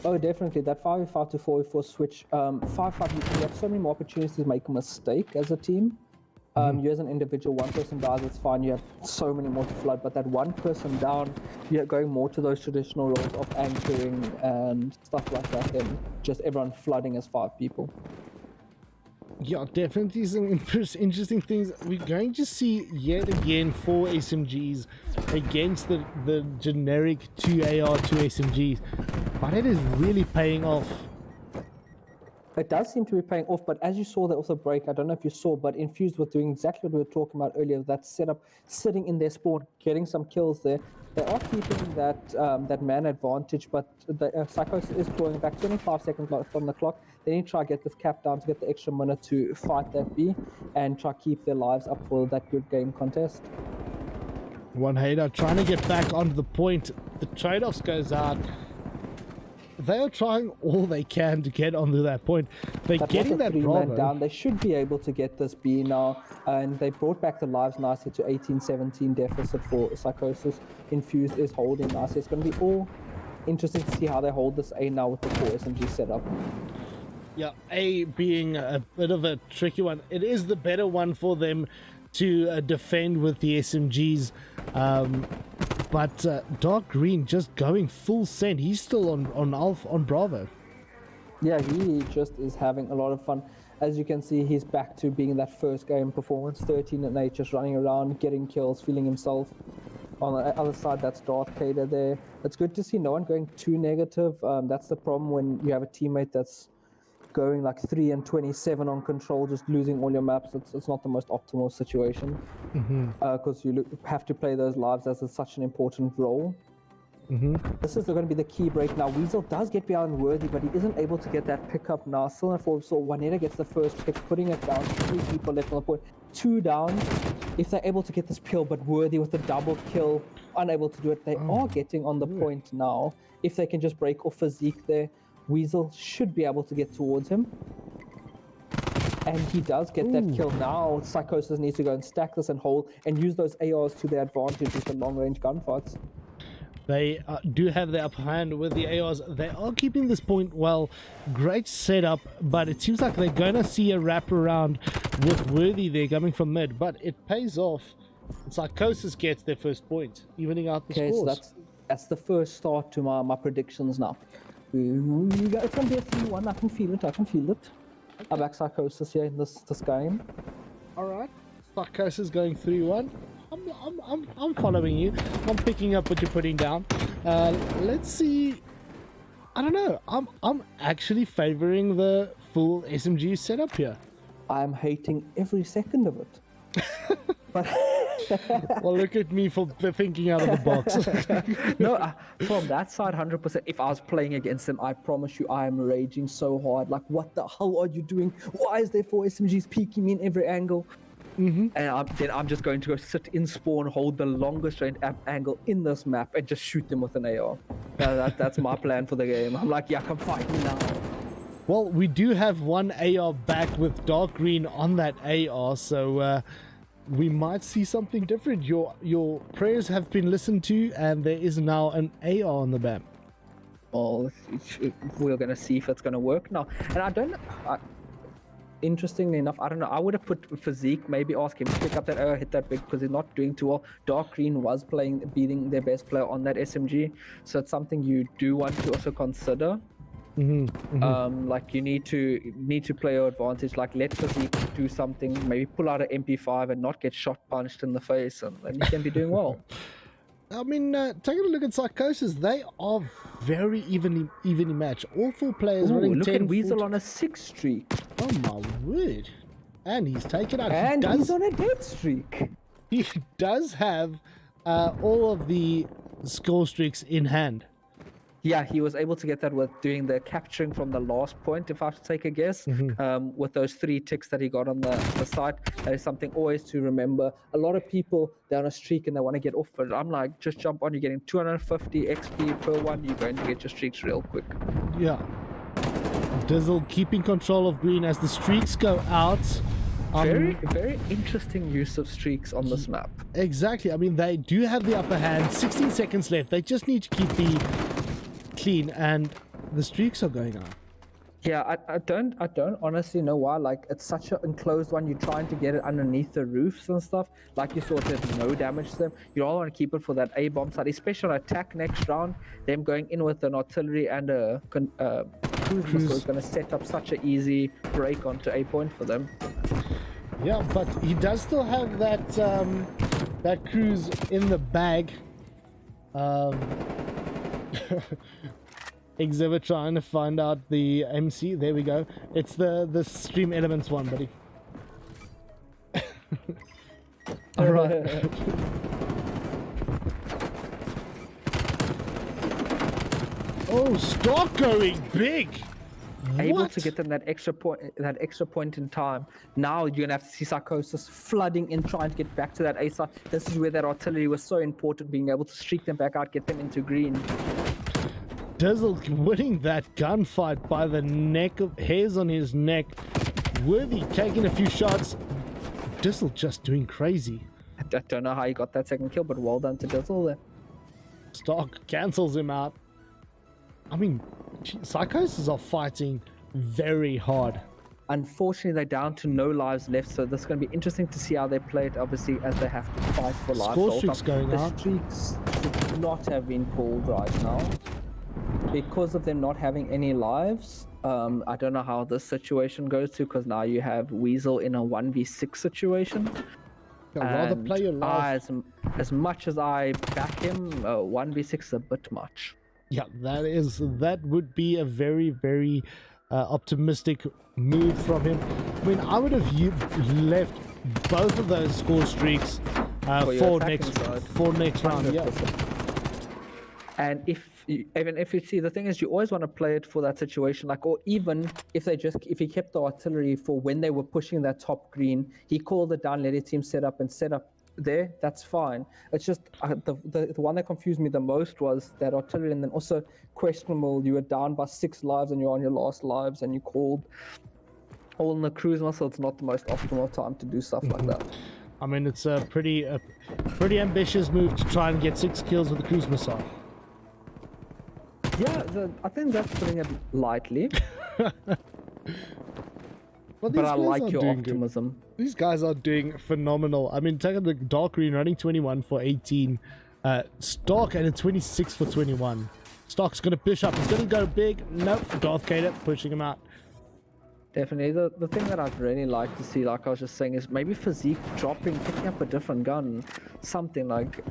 Oh, definitely. That 5v5 to 4v4 switch, 5v5, you have so many more opportunities to make a mistake as a team. You as an individual, 1 person dies, it's fine, you have so many more to flood, but that 1 person down, you're going more to those traditional roles of anchoring and stuff like that, and just everyone flooding as 5 people. Yeah, definitely some interesting things. We're going to see yet again 4 SMGs against the generic 2 AR, 2 SMGs, but it is really paying off. It does seem to be paying off, but as you saw, there also break. I don't know if you saw, but Infused was doing exactly what we were talking about earlier. That setup, sitting in their spawn, getting some kills there. They are keeping that man advantage, but the Psychosis is clawing back. 25 seconds left on the clock. They need to try to get this cap down to get the extra minute to fight that B and try to keep their lives up for that good game contest. One hater trying to get back onto the point. The trade-offs goes out. They are trying all they can to get onto that point. They're getting that Bravo down. They should be able to get this B now, and they brought back the lives nicely to 18-17 deficit for Psychosis. Infused is holding nicely. It's going to be all interesting to see how they hold this A now with the 4 SMG setup. Yeah, A being a bit of a tricky one. It is the better one for them to defend with the SMGs. But Dark Green just going full send. He's still on Bravo. Yeah, he just is having a lot of fun. As you can see, he's back to being that first game performance, 13 and 8, just running around, getting kills, feeling himself. On the other side, that's Darth Vader there. It's good to see no one going too negative. That's the problem when you have a teammate that's going like 3 and 27 on control, just losing all your maps. It's not the most optimal situation because you have to play those lives as it's such an important role. This is going to be the key break now. Weasel does get behind Worthy, but he isn't able to get that pickup now. Still in 4, so Juanita gets the first pick, putting it down. 3 people left on the point. 2 down. If they're able to get this kill, but Worthy with the double kill, unable to do it, they are getting on the point now. If they can just break off Physique there, Weasel should be able to get towards him. And he does get that kill now. Psychosis needs to go and stack this and hold and use those ARs to their advantage with the long-range gunfights. They do have the upper hand with the ARs. They are keeping this point well. Great setup, but it seems like they're going to see a wraparound with Worthy there coming from mid, but it pays off. Psychosis gets their first point, evening out the scores. So that's the first start to my predictions now. It's going to be a 3-1. I can feel it. Okay. I back Psychosis here in this game. All right. Psychosis going 3-1. I'm following you. I'm picking up what you're putting down. Let's see. I don't know. I'm actually favoring the full SMG setup here. I'm hating every second of it. But well, look at me for thinking out of the box. No, from that side, 100%. If I was playing against them, I promise you, I am raging so hard. Like, what the hell are you doing? Why is there 4 SMGs peeking me in every angle? And then I'm just going to go sit in spawn, hold the longest range angle in this map, and just shoot them with an AR. That's my plan for the game. I'm like, yeah, come fight me now. Well, we do have one AR back with dark green on that AR, so we might see something different. Your prayers have been listened to, and there is now an AR on the map. Well, we're going to see if it's going to work now. And I don't know. Interestingly enough, I don't know. I would have put Physique, maybe ask him to pick up that AR, hit that big, because he's not doing too well. Dark Green was beating their best player on that SMG, so it's something you do want to also consider. Like you need to play your advantage. Like let Physique do something, maybe pull out an MP5 and not get shot punched in the face, and then you can be doing well. I mean, taking a look at Psychosis, they are very evenly matched. All 4 players running 10. Look at Weasel on a 6 streak. Oh my word! And he's taken out. And he's on a dead streak. He does have all of the score streaks in hand. Yeah, he was able to get that with doing the capturing from the last point, if I have to take a guess, with those 3 ticks that he got on the side. That is something always to remember. A lot of people, they're on a streak and they want to get off it. I'm like, just jump on, you're getting 250 XP per one, you're going to get your streaks real quick. Yeah. Dizzle keeping control of green as the streaks go out. Very interesting use of streaks on this map. Exactly. I mean, they do have the upper hand. 16 seconds left. They just need to keep the clean, and the streaks are going on. Yeah, I don't honestly know why. Like, it's such an enclosed one. You're trying to get it underneath the roofs and stuff. Like you saw, it did no damage to them. You all want to keep it for that A bomb side, especially on attack next round. Them going in with an artillery and a cruise missile is going to set up such an easy break onto A point for them. Yeah, but he does still have that that cruise in the bag. Exhibit trying to find out the MC. There we go. It's the Stream Elements one, buddy. All right. Oh, stop going big. Able to get them that extra point in time. Now you're gonna have to see Psychosis flooding in, trying to get back to that A side. This is where that artillery was so important, being able to streak them back out, get them into green. Dizzle winning that gunfight by the neck of hairs on his neck. Worthy taking a few shots. Dizzle just doing crazy. I don't know how he got that second kill, but well done to Dizzle there. Stock cancels him out. I mean, Psychosis are fighting very hard. Unfortunately, they're down to no lives left, so this is going to be interesting to see how they play it, obviously, as they have to fight for life. Score streaks going out. The streaks should not have been pulled right now. because of them not having any lives, I don't know how this situation goes to, because now you have Weasel in a 1v6 situation. I'd rather And play your life. as much as I back him, 1v6 is a bit much. Yeah, that would be a very, very optimistic move from him. I mean, I would have left both of those score streaks your for attacking next side. round. Yeah. 100%. And even if you see, the thing is, you always want to play it for that situation, like, or even if he kept the artillery for when they were pushing that top green, he called it down, let his team set up there, that's fine. It's just the one that confused me the most was that artillery, and then also questionable, you were down by 6 lives and you're on your last lives and you called all in the cruise missile. It's not the most optimal time to do stuff like that. I mean, it's a pretty ambitious move to try and get 6 kills with the cruise missile. Yeah, I think that's putting it lightly. Well, But I guys like are your doing good. optimism. These guys are doing phenomenal. I mean, take the Dark Green running 21 for 18. Stark at a 26 for 21. Stark's going to push up. He's going to go big. Nope. Darth Vader pushing him out. Definitely. The thing that I'd really like to see, like I was just saying, is maybe physique dropping, picking up a different gun, something like.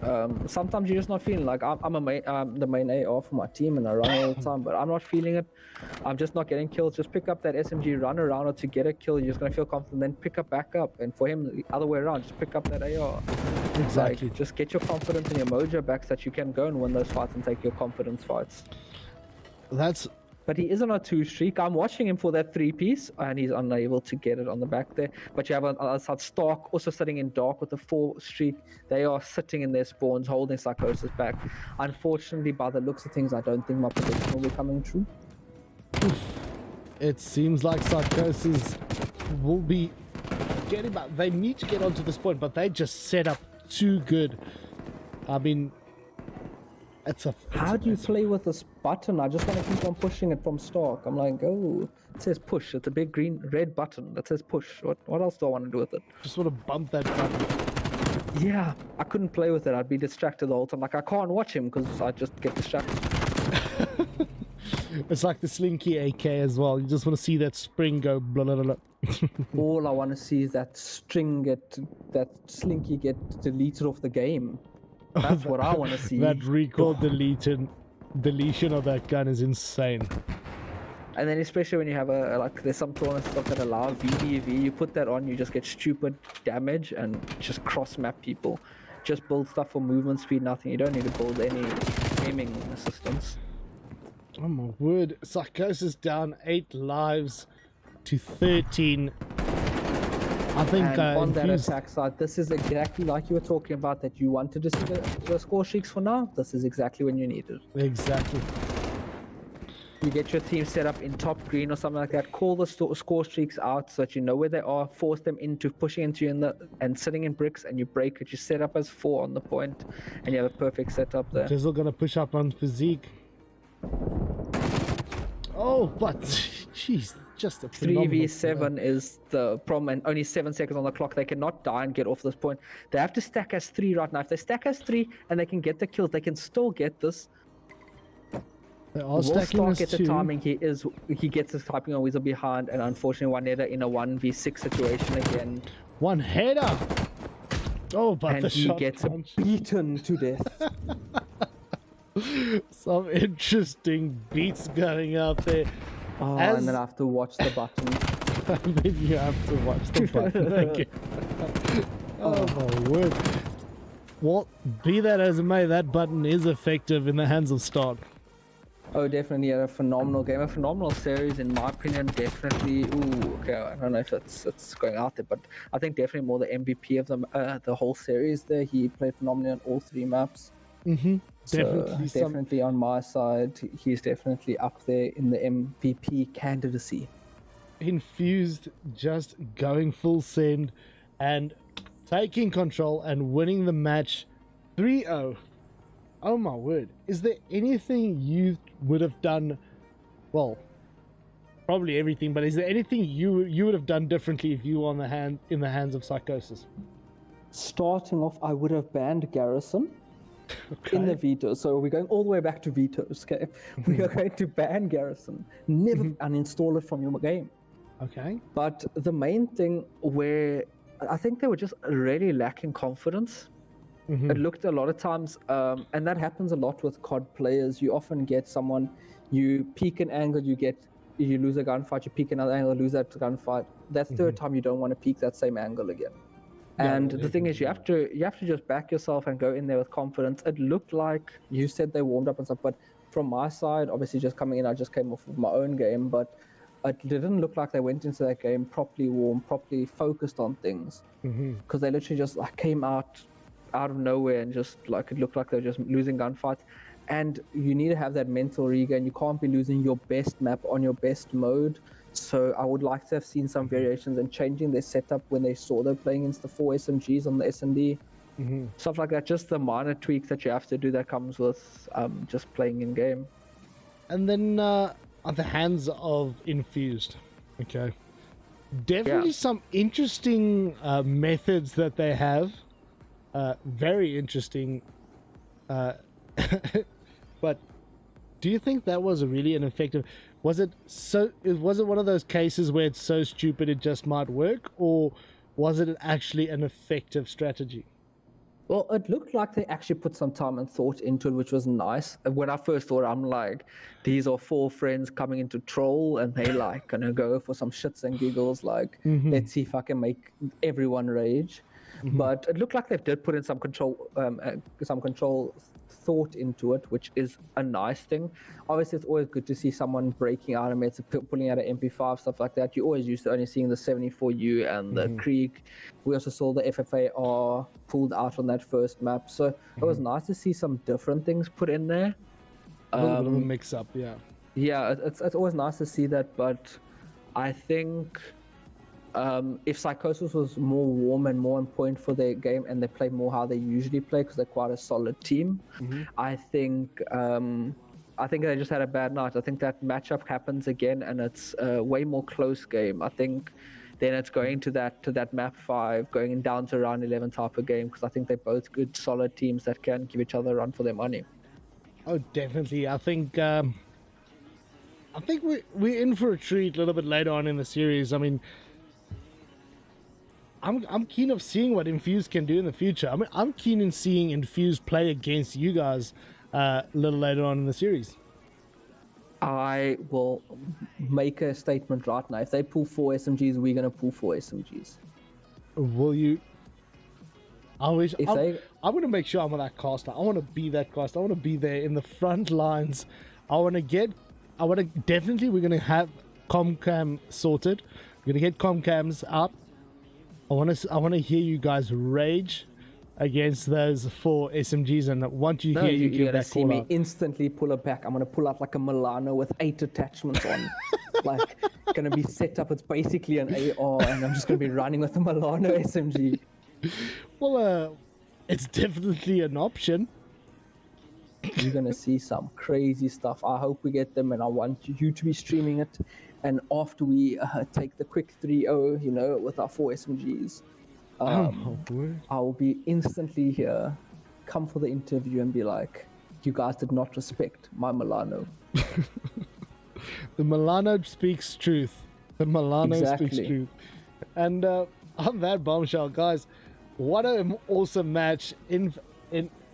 Sometimes you're just not feeling like I'm the main AR for my team and I run all the time, but I'm not feeling it. I'm just not getting kills. Just pick up that SMG, run around it to get a kill. You're just gonna feel confident. Then pick up back up, and for him the other way around, just pick up that AR. Exactly. Like, just get your confidence and your mojo back so that you can go and win those fights and take your confidence fights. But he is on a 2 streak. I'm watching him for that 3-piece, and he's unable to get it on the back there. But you have on the other side Stark also sitting in dark with a 4 streak. They are sitting in their spawns, holding Psychosis back. Unfortunately, by the looks of things, I don't think my prediction will be coming true. It seems like Psychosis will be getting back. They need to get onto this point, but they just set up too good. I mean, How do you play with this button? I just want to keep on pushing it from Stark. I'm like, oh, it says push. It's a big red button that says push. What else do I want to do with it? just want to bump that button. Yeah, I couldn't play with it. I'd be distracted the whole time. Like, I can't watch him because I just get distracted. It's like the Slinky AK as well. You just want to see that spring go blah blah blah. All I want to see is that Slinky get deleted off the game. That's what I want to see. That recall deletion of that gun is insane. And then especially when you have there's some tournament stuff that allow VDV, you put that on, you just get stupid damage and just cross map people. Just build stuff for movement speed, nothing. You don't need to build any aiming assistance. Oh my word. Psychosis down 8 lives to 13. I think And on that Infused... attack side, this is exactly like you were talking about, that you wanted to see the score streaks for now. This is exactly when you need it. Exactly. You get your team set up in top green or something like that. Call the score streaks out so that you know where they are. Force them into pushing into you and sitting in bricks, and you break it. You set up as 4 on the point, and you have a perfect setup there. Drizzle gonna push up on physique. Oh, but jeez, just a phenomenal 3v7 is the problem, and only 7 seconds on the clock. They cannot die and get off this point. They have to stack as 3 right now. If they stack as 3 and they can get the kills, they can still get this. They are Will stacking Stark as get the 2. timing? He gets his typing on Weasel behind, and unfortunately Juanita in a 1v6 situation again. One header. Oh, but And the he shot gets punch. beaten to death. Some interesting beats going out there. Oh, As- and then I have to watch the button. Then you have to watch the button again. Oh my word. Well, be that as it may, that button is effective in the hands of Stark. Oh, definitely a phenomenal game, a phenomenal series in my opinion. Definitely. Ooh, okay. I don't know if it's going out there, but I think definitely more the MVP of the whole series. There, he played phenomenally on all 3 maps. Mm-hmm. So definitely on my side, he's definitely up there in the MVP candidacy. Infused just going full send and taking control and winning the match 3-0. Oh my word. Is there anything you would have done? Well, probably everything, but is there anything you would have done differently if you were in the hands of Psychosis? Starting off, I would have banned Garrison. in the Okay. veto. So we're going all the way back to vetoes. Okay, we are going to ban Garrison, never uninstall it from your game. Okay. But the main thing where I think they were just really lacking confidence. It looked a lot of times, and that happens a lot with COD players. You often get someone, you peek an angle, you lose a gunfight, you peek another angle, lose that gunfight. That third time, you don't want to peek that same angle again. Yeah, And no, the thing is, you definitely have to just back yourself and go in there with confidence. It looked like you said they warmed up and stuff, but from my side, obviously just coming in, I just came off of my own game, but it didn't look like they went into that game properly warm, properly focused on things, because they literally just like came out of nowhere and just like it looked like they were just losing gunfights. And you need to have that mental regain. You can't be losing your best map on your best mode. So I would like to have seen some variations and changing their setup when they saw them playing against the 4 SMGs on the S&D. Stuff like that, just the minor tweaks that you have to do that comes with just playing in game. And then on the hands of Infused, okay, definitely Yeah. some interesting methods that they have. Very interesting. But do you think that was really an effective? Was it one of those cases where it's so stupid it just might work, or was it actually an effective strategy? Well, it looked like they actually put some time and thought into it, which was nice. When I first thought, I'm like, these are 4 friends coming into troll, and they like gonna go for some shits and giggles. Like, let's see if I can make everyone rage. But it looked like they did put in some control thought into it, which is a nice thing. Obviously, it's always good to see someone breaking out and pulling out an MP5, stuff like that. You always used to only seeing the 74U and the Krieg. We also saw the FFAR pulled out on that first map. So it was nice to see some different things put in there. A little bit of a mix-up, yeah. Yeah, it's always nice to see that, but I think if Psychosis was more warm and more on point for their game and they play more how they usually play because they're quite a solid team, I think they just had a bad night. I think that matchup happens again and it's a way more close game. I think then it's going to that map 5, going down to round 11 type of game, because I think they're both good solid teams that can give each other a run for their money. Oh, definitely. I think we're in for a treat a little bit later on in the series. I mean, I'm keen of seeing what Infused can do in the future. I mean, I'm keen in seeing Infused play against you guys a little later on in the series. I will make a statement right now. If they pull 4 SMGs, we're going to pull 4 SMGs. Will you? I'm going to make sure I'm on that caster. I want to be that caster. I want to be there in the front lines. We're going to have comcam sorted. We're going to get comcams up. I want to hear you guys rage against those 4 SMGs, and once you hear, you give you're gonna that see call me out. instantly pull it back. I'm gonna pull out like a Milano with 8 attachments on, like gonna be set up. It's basically an AR, and I'm just gonna be running with a Milano SMG. Well, it's definitely an option. You're gonna see some crazy stuff. I hope we get them, and I want you to be streaming it. And after we take the quick 3-0, with our 4 SMGs, I will be instantly here, come for the interview and be like, you guys did not respect my Milano. The Milano speaks truth. The Milano speaks Exactly. truth. And on that bombshell, guys, what an awesome match.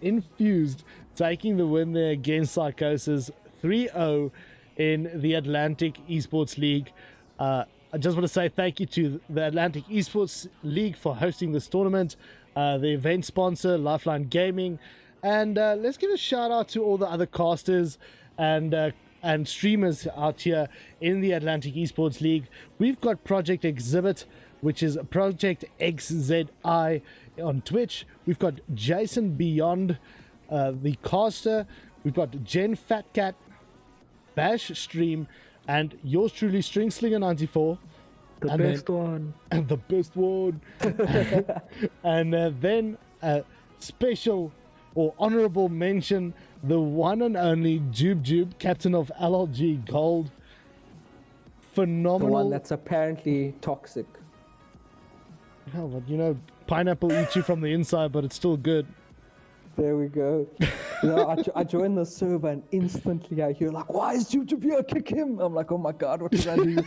Infused taking the win there against Psychosis 3-0 in the Atlantic Esports League. I just want to say thank you to the Atlantic Esports League for hosting this tournament, the event sponsor, Lifeline Gaming, and let's give a shout out to all the other casters and streamers out here in the Atlantic Esports League. We've got Project Exhibit, which is Project XZI on Twitch. We've got Jason Beyond, the caster. We've got Jen Fatcat, Bash Stream, and yours truly, Stringslinger94. The best one. And the best one. And then special or honorable mention, the one and only Jube, captain of LLG Gold. The Phenomenal. one that's apparently toxic. Oh, but pineapple eats you from the inside, but it's still good. There we go. You know, I joined the server and instantly I hear like, why is YouTube here? Kick him. I'm like, oh my God, what did I do?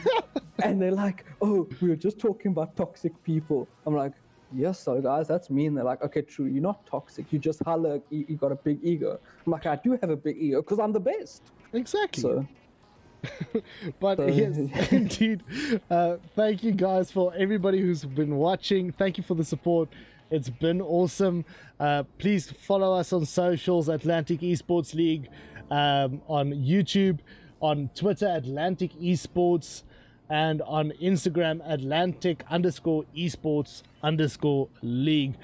And they're like, oh, we were just talking about toxic people. I'm like, yes, so guys, that's me. And they're like, okay, true, you're not toxic. You just holler, you got a big ego. I'm like, I do have a big ego because I'm the best. Exactly. So, But yes, indeed. Thank you guys for everybody who's been watching. Thank you for the support. It's been awesome. Please follow us on socials, Atlantic Esports League, on YouTube, on Twitter, Atlantic Esports, and on Instagram, Atlantic_Esports_League.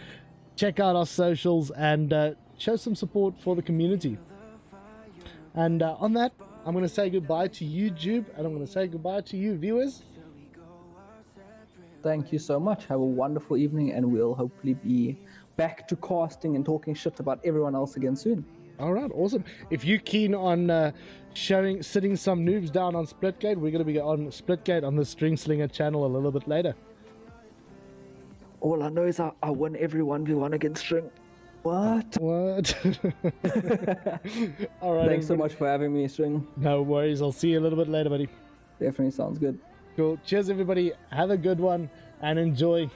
Check out our socials and show some support for the community. And on that, I'm going to say goodbye to you, Jube, and I'm going to say goodbye to you, viewers. thank you so much. Have a wonderful evening, and we'll hopefully be back to casting and talking shit about everyone else again soon. All right, awesome. If you're keen on sitting some noobs down on Splitgate, we're going to be on Splitgate on the String Slinger channel a little bit later. All I know is I won every 1v1 against String. What? What? All right. Thanks so everybody. much for having me, String. No worries. I'll see you a little bit later, buddy. Definitely sounds good. Cool. Cheers, everybody. Have a good one and enjoy.